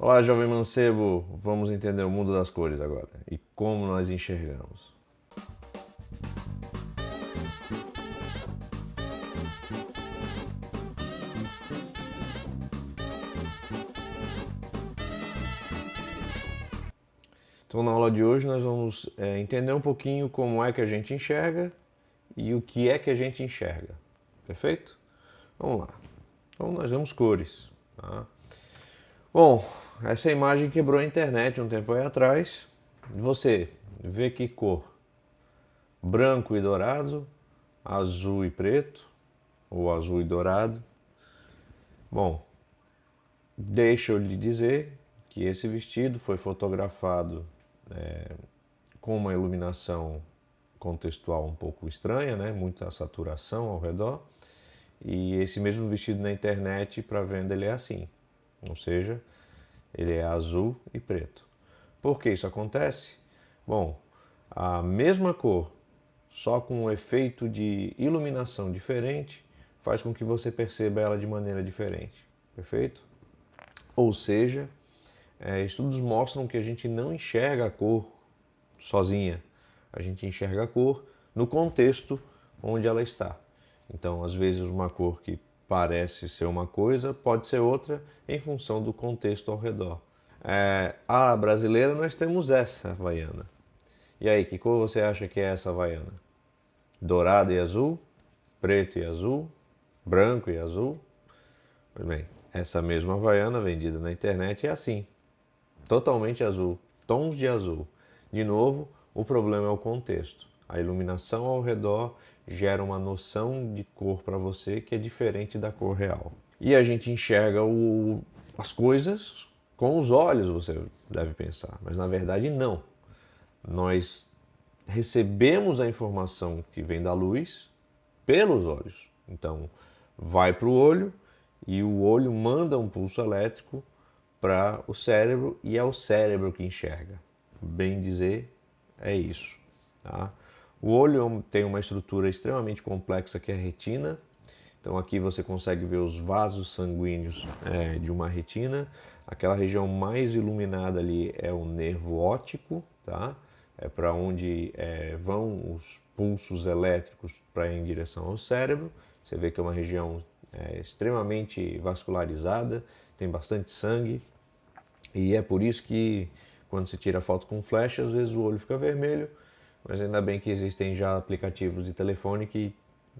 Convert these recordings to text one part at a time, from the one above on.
Olá, jovem mancebo, vamos entender o mundo das cores agora e como nós enxergamos. Então, na aula de hoje, nós vamos entender um pouquinho como é que a gente enxerga e o que é que a gente enxerga. Perfeito? Vamos lá. Então, nós vemos cores. Tá? Bom, essa imagem quebrou a internet um tempo aí atrás. Você vê que cor? Branco e dourado, azul e preto, ou azul e dourado. Bom, deixa eu lhe dizer que esse vestido foi fotografado com uma iluminação contextual um pouco estranha, né? Muita saturação ao redor. E esse mesmo vestido na internet para venda ele é assim, ou seja, ele é azul e preto. Por que isso acontece? Bom, a mesma cor, só com um efeito de iluminação diferente, faz com que você perceba ela de maneira diferente. Perfeito? Ou seja, estudos mostram que a gente não enxerga a cor sozinha, a gente enxerga a cor no contexto onde ela está. Então, às vezes, uma cor que parece ser uma coisa pode ser outra em função do contexto ao redor. A brasileira nós temos essa havaiana. E aí, que cor você acha que é essa havaiana? Dourado e azul? Preto e azul? Branco e azul? Pois bem, essa mesma havaiana vendida na internet é assim, totalmente azul, tons de azul. De novo, o problema é o contexto. A iluminação ao redor gera uma noção de cor para você que é diferente da cor real. E a gente enxerga as coisas com os olhos, você deve pensar, mas na verdade não. Nós recebemos a informação que vem da luz pelos olhos. Então, vai para o olho e o olho manda um pulso elétrico para o cérebro e é o cérebro que enxerga. Bem dizer, é isso. Tá? O olho tem uma estrutura extremamente complexa que é a retina. Então aqui você consegue ver os vasos sanguíneos de uma retina. Aquela região mais iluminada ali é o nervo óptico, tá? É para onde vão os pulsos elétricos para ir em direção ao cérebro. Você vê que é uma região extremamente vascularizada, tem bastante sangue. E é por isso que quando se tira foto com flash, às vezes o olho fica vermelho, mas ainda bem que existem já aplicativos de telefone que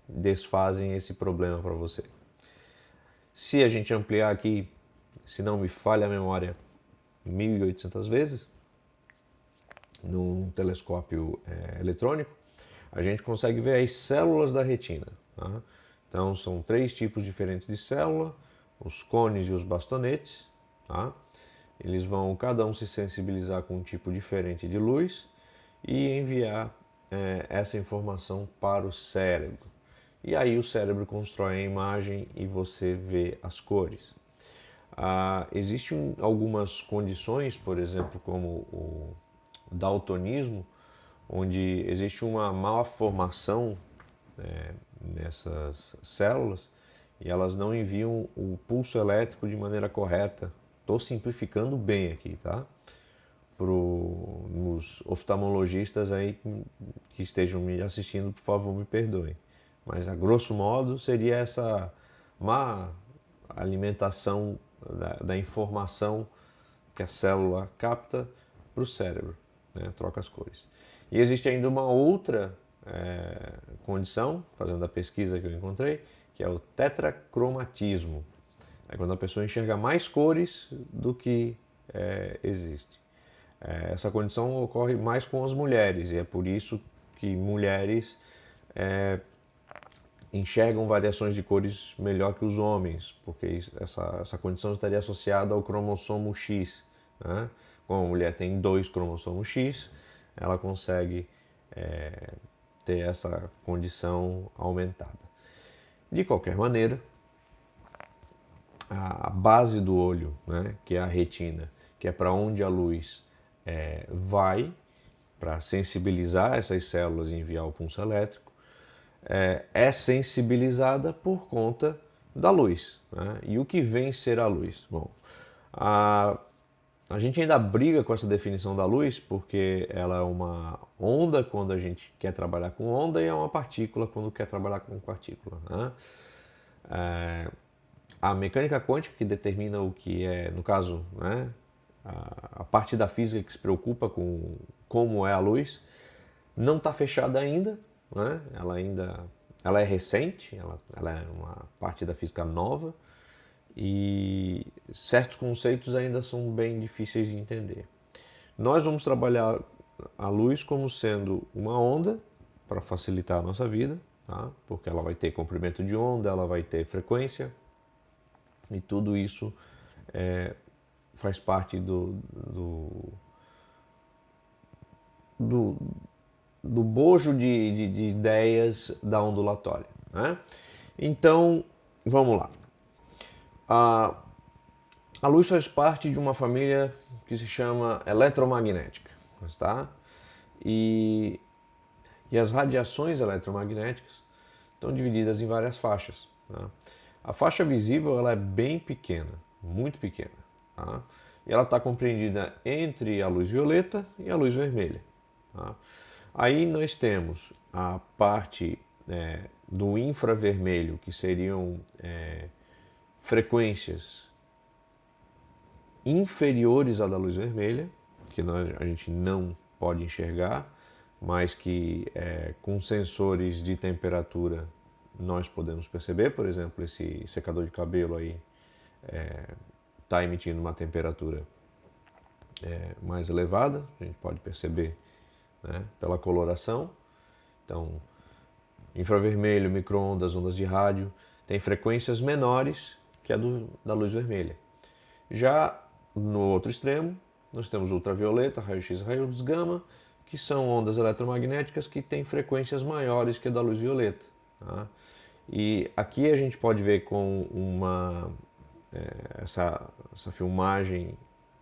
desfazem esse problema para você. Se a gente ampliar aqui, se não me falha a memória, 1.800 vezes, num telescópio eletrônico, a gente consegue ver as células da retina. Tá? Então são 3 tipos diferentes de célula, os cones e os bastonetes. Tá? Eles vão cada um se sensibilizar com um tipo diferente de luz e enviar essa informação para o cérebro. E aí o cérebro constrói a imagem e você vê as cores. Existem algumas condições, por exemplo, como o daltonismo, onde existe uma malformação nessas células e elas não enviam o pulso elétrico de maneira correta. Estou simplificando bem aqui, tá? Para os oftalmologistas aí que estejam me assistindo, por favor, me perdoem. Mas, a grosso modo, seria essa má alimentação da informação que a célula capta para o cérebro, né? Troca as cores. E existe ainda uma outra condição, fazendo a pesquisa que eu encontrei, que é o tetracromatismo. É quando a pessoa enxerga mais cores do que existe. Essa condição ocorre mais com as mulheres e é por isso que mulheres enxergam variações de cores melhor que os homens, porque essa condição estaria associada ao cromossomo X. Né? Como a mulher tem 2 cromossomos X, ela consegue ter essa condição aumentada. De qualquer maneira, a base do olho, né, que é a retina, que é para onde a luz vai, para sensibilizar essas células e enviar o pulso elétrico, é sensibilizada por conta da luz. Né? E o que vem ser a luz? Bom, A gente ainda briga com essa definição da luz, porque ela é uma onda quando a gente quer trabalhar com onda e é uma partícula quando quer trabalhar com partícula, né? A mecânica quântica que determina o que é, no caso, né, a parte da física que se preocupa com como é a luz, não está fechada ainda, né? Ela é recente, ela é uma parte da física nova e certos conceitos ainda são bem difíceis de entender. Nós vamos trabalhar a luz como sendo uma onda para facilitar a nossa vida, tá? Porque ela vai ter comprimento de onda, ela vai ter frequência e tudo isso faz parte do bojo de ideias da ondulatória, né? Então, vamos lá. A luz faz parte de uma família que se chama eletromagnética, tá? E as radiações eletromagnéticas estão divididas em várias faixas, tá? A faixa visível ela é bem pequena, muito pequena, tá? E ela está compreendida entre a luz violeta e a luz vermelha, tá? Aí nós temos a parte do infravermelho, que seriam frequências inferiores à da luz vermelha, que a gente não pode enxergar, mas que com sensores de temperatura nós podemos perceber. Por exemplo, esse secador de cabelo aí está emitindo uma temperatura mais elevada, a gente pode perceber, né, pela coloração. Então, infravermelho, micro-ondas, ondas de rádio, tem frequências menores que a da luz vermelha. Já no outro extremo, nós temos ultravioleta, raio-x, raios gama, que são ondas eletromagnéticas que têm frequências maiores que a da luz violeta, tá? E aqui a gente pode ver com essa filmagem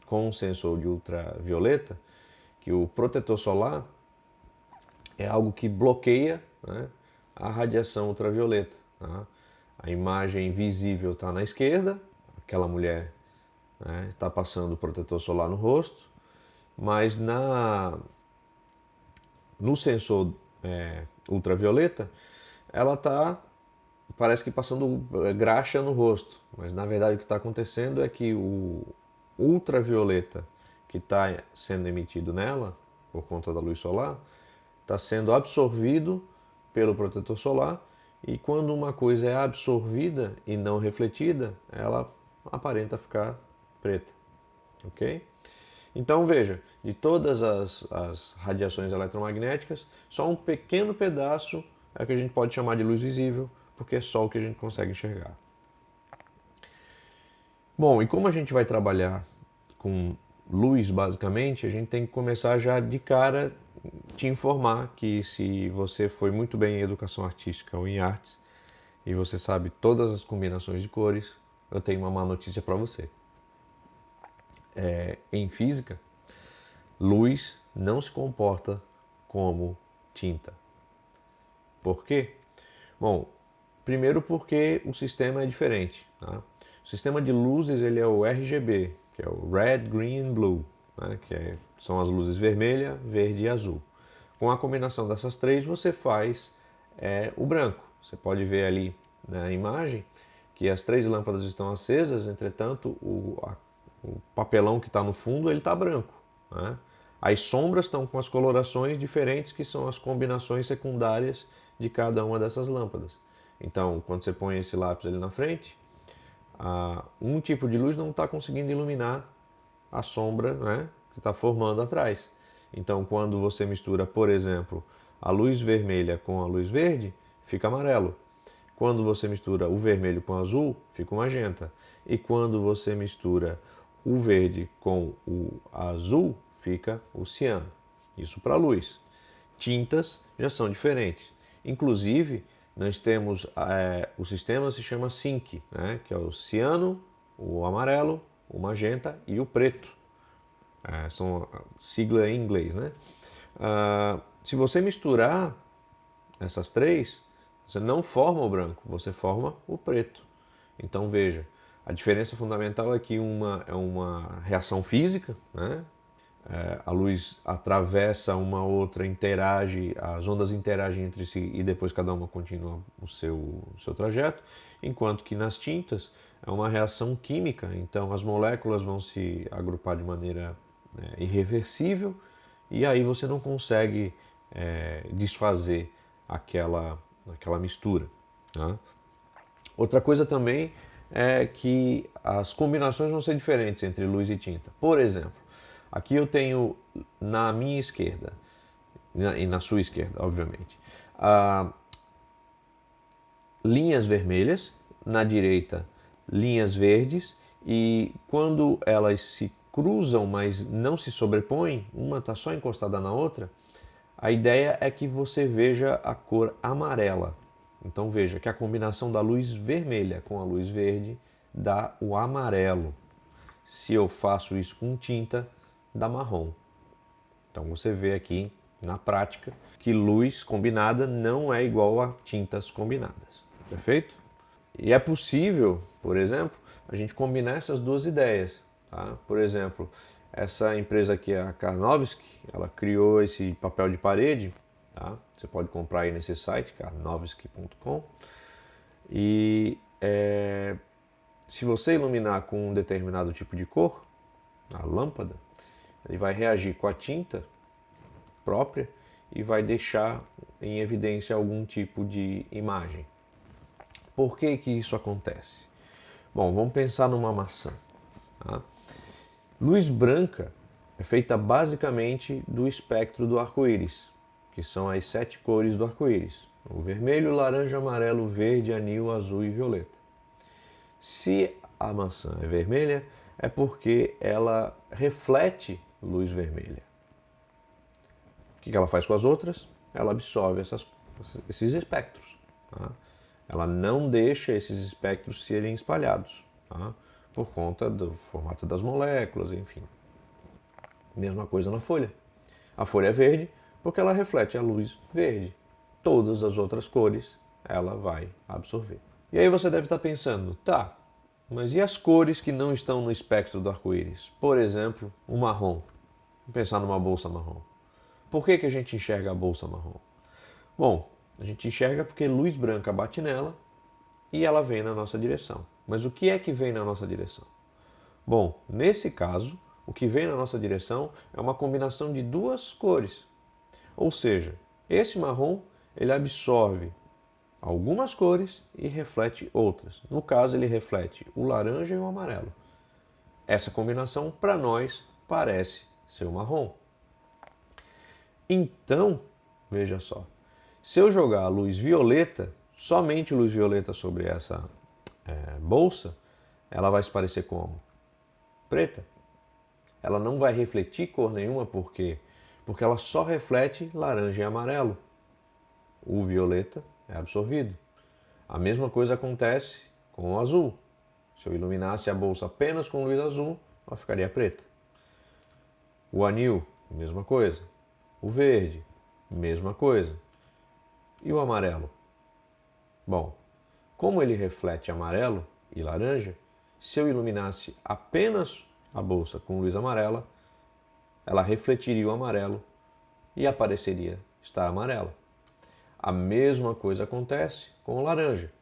com um sensor de ultravioleta, que o protetor solar é algo que bloqueia, né, a radiação ultravioleta, tá? A imagem visível está na esquerda, aquela mulher está passando o protetor solar no rosto, mas no sensor ultravioleta ela está, parece que passando graxa no rosto, mas na verdade o que está acontecendo é que o ultravioleta que está sendo emitido nela, por conta da luz solar, está sendo absorvido pelo protetor solar, e quando uma coisa é absorvida e não refletida, ela aparenta ficar preta, ok? Então veja, de todas as radiações eletromagnéticas, só um pequeno pedaço é que a gente pode chamar de luz visível, porque é só o que a gente consegue enxergar. Bom, e como a gente vai trabalhar com luz basicamente, a gente tem que começar já de cara te informar que se você foi muito bem em educação artística ou em artes e você sabe todas as combinações de cores, eu tenho uma má notícia para você. Em física, luz não se comporta como tinta. Por quê? Bom, primeiro porque o sistema é diferente, tá? O sistema de luzes ele é o RGB, que é o Red, Green, Blue, né? São as luzes vermelha, verde e azul. Com a combinação dessas três você faz o branco. Você pode ver ali na imagem que as três lâmpadas estão acesas, entretanto o papelão que está no fundo ele está branco, né? As sombras estão com as colorações diferentes, que são as combinações secundárias de cada uma dessas lâmpadas. Então, quando você põe esse lápis ali na frente, um tipo de luz não está conseguindo iluminar a sombra, né, que está formando atrás. Então, quando você mistura, por exemplo, a luz vermelha com a luz verde, fica amarelo. Quando você mistura o vermelho com o azul, fica o magenta. E quando você mistura o verde com o azul, fica o ciano. Isso para a luz. Tintas já são diferentes. Inclusive, nós temos o sistema se chama SYNC, né, que é o ciano, o amarelo, o magenta e o preto. São sigla em inglês, né? Se você misturar essas três, você não forma o branco, você forma o preto. Então veja, A diferença fundamental é que uma é uma reação física, né? A luz atravessa uma outra, interage, as ondas interagem entre si e depois cada uma continua o seu trajeto, enquanto que nas tintas é uma reação química, então as moléculas vão se agrupar de maneira irreversível e aí você não consegue desfazer aquela mistura. Tá? Outra coisa também é que as combinações vão ser diferentes entre luz e tinta. Por exemplo, aqui eu tenho na minha esquerda, e na sua esquerda, obviamente, linhas vermelhas, na direita linhas verdes, e quando elas se cruzam, mas não se sobrepõem, uma está só encostada na outra, a ideia é que você veja a cor amarela. Então veja que a combinação da luz vermelha com a luz verde dá o amarelo. Se eu faço isso com tinta, dá marrom. Então você vê aqui na prática que luz combinada não é igual a tintas combinadas. Perfeito? E é possível, por exemplo, a gente combinar essas duas ideias. Tá? Por exemplo, essa empresa aqui, a Karnowski, ela criou esse papel de parede. Tá? Você pode comprar aí nesse site, karnowski.com. E se você iluminar com um determinado tipo de cor, a lâmpada, ele vai reagir com a tinta própria e vai deixar em evidência algum tipo de imagem. Por que que isso acontece? Bom, vamos pensar numa maçã. Tá? Luz branca é feita basicamente do espectro do arco-íris, que são as 7 cores do arco-íris: o vermelho, laranja, amarelo, verde, anil, azul e violeta. Se a maçã é vermelha, é porque ela reflete luz vermelha. O que ela faz com as outras? Ela absorve esses espectros. Tá? Ela não deixa esses espectros serem espalhados, tá? Por conta do formato das moléculas, enfim. Mesma coisa na folha. A folha é verde porque ela reflete a luz verde. Todas as outras cores ela vai absorver. E aí você deve estar pensando, tá, mas e as cores que não estão no espectro do arco-íris? Por exemplo, o marrom. Vamos pensar numa bolsa marrom. Por que que a gente enxerga a bolsa marrom? Bom, a gente enxerga porque luz branca bate nela e ela vem na nossa direção. Mas o que é que vem na nossa direção? Bom, nesse caso, o que vem na nossa direção é uma combinação de duas cores. Ou seja, esse marrom ele absorve algumas cores e reflete outras. No caso, ele reflete o laranja e o amarelo. Essa combinação, para nós, parece ser o marrom. Então, veja só, se eu jogar a luz violeta, somente luz violeta sobre essa bolsa, ela vai se parecer como? Preta. Ela não vai refletir cor nenhuma, por quê? Porque ela só reflete laranja e amarelo. O violeta é absorvido. A mesma coisa acontece com o azul. Se eu iluminasse a bolsa apenas com luz azul, ela ficaria preta. O anil, mesma coisa. O verde, mesma coisa. E o amarelo? Bom, como ele reflete amarelo e laranja, se eu iluminasse apenas a bolsa com luz amarela, ela refletiria o amarelo e apareceria estar amarela. A mesma coisa acontece com o laranja.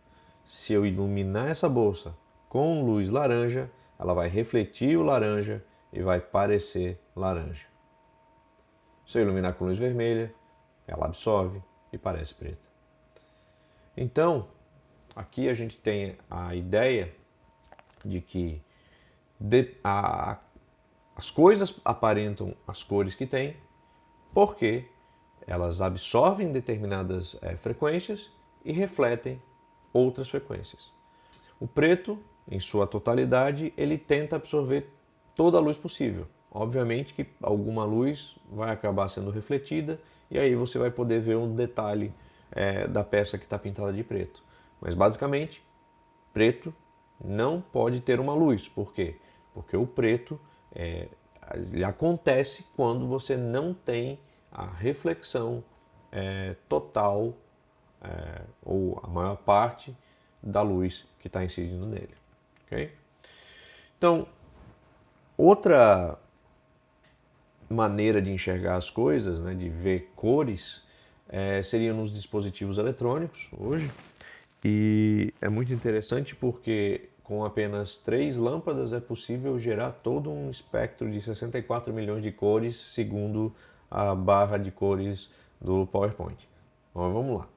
Se eu iluminar essa bolsa com luz laranja, ela vai refletir o laranja e vai parecer laranja. Se eu iluminar com luz vermelha, ela absorve e parece preta. Então, aqui a gente tem a ideia de que as coisas aparentam as cores que têm porque elas absorvem determinadas frequências e refletem outras frequências. O preto, em sua totalidade, ele tenta absorver toda a luz possível. Obviamente que alguma luz vai acabar sendo refletida e aí você vai poder ver um detalhe da peça que está pintada de preto. Mas basicamente, preto não pode ter uma luz. Por quê? Porque o preto ele acontece quando você não tem a reflexão total ou a maior parte da luz que está incidindo nele. Okay? Então, outra maneira de enxergar as coisas, né, de ver cores, seria nos dispositivos eletrônicos hoje. E é muito interessante porque com apenas 3 lâmpadas é possível gerar todo um espectro de 64 milhões de cores, segundo a barra de cores do PowerPoint. Então, vamos lá.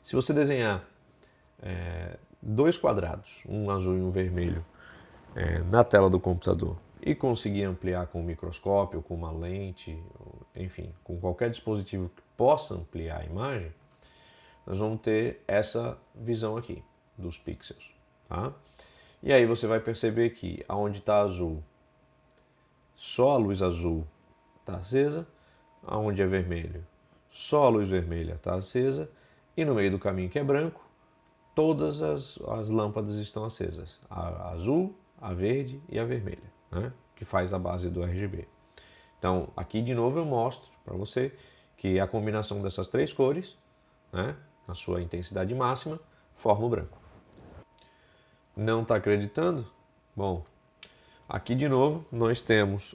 Se você desenhar 2 quadrados, um azul e um vermelho, na tela do computador e conseguir ampliar com um microscópio, com uma lente, enfim, com qualquer dispositivo que possa ampliar a imagem, nós vamos ter essa visão aqui dos pixels. Tá? E aí você vai perceber que aonde está azul, só a luz azul está acesa, aonde é vermelho, só a luz vermelha está acesa, e no meio do caminho que é branco, todas as lâmpadas estão acesas. A azul, a verde e a vermelha, né? Que faz a base do RGB. Então, aqui de novo eu mostro para você que a combinação dessas 3 cores, né, na sua intensidade máxima, forma o branco. Não está acreditando? Bom, aqui de novo nós temos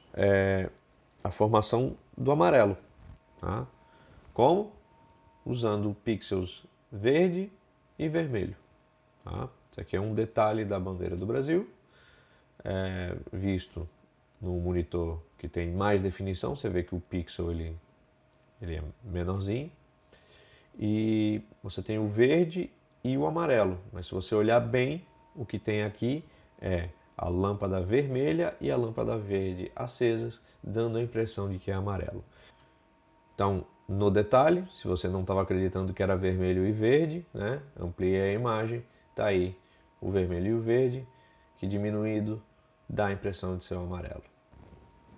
a formação do amarelo. Tá? Como? Usando pixels verde e vermelho. Tá? Isso aqui é um detalhe da bandeira do Brasil, visto no monitor que tem mais definição. Você vê que o pixel ele é menorzinho. E você tem o verde e o amarelo, mas se você olhar bem, o que tem aqui é a lâmpada vermelha e a lâmpada verde acesas, dando a impressão de que é amarelo. Então, no detalhe, se você não estava acreditando que era vermelho e verde, né, ampliei a imagem, está aí o vermelho e o verde, que diminuído dá a impressão de ser o amarelo.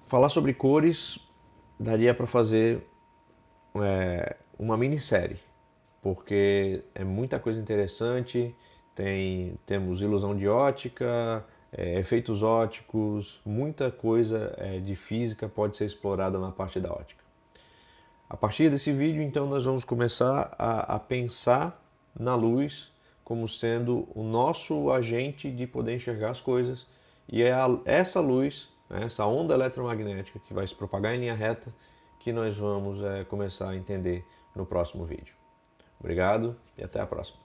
Falar sobre cores daria para fazer uma minissérie, porque é muita coisa interessante. Temos ilusão de ótica, efeitos óticos, muita coisa de física pode ser explorada na parte da ótica. A partir desse vídeo, então, nós vamos começar a pensar na luz como sendo o nosso agente de poder enxergar as coisas, e é essa luz, né, essa onda eletromagnética que vai se propagar em linha reta, que nós vamos começar a entender no próximo vídeo. Obrigado e até a próxima.